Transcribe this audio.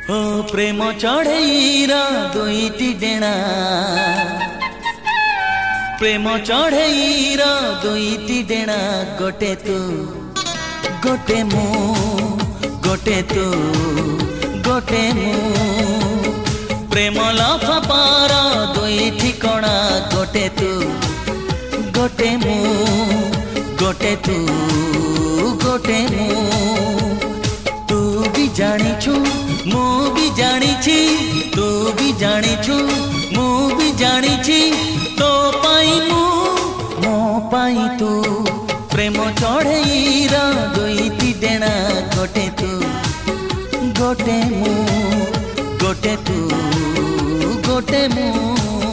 ओ प्रेम चढ़ईर दुईटी डेणा प्रेम चढ़ईर दुईटी डेणा गोटे तू गोटे मु गोटे तू गोटे मु प्रेम लफापार दुईटी कणा गोटे तू गोटे मु गोटे तू गोटे मु तू भी जानिछु मु भी जानिछि तू भी जानिछु मु भी जानिछि तो पाई मु मो पाई तू प्रेम चढ़ईर दुईटी डेणा गोटे तू गोटे मु गोटे तू गोटे मु।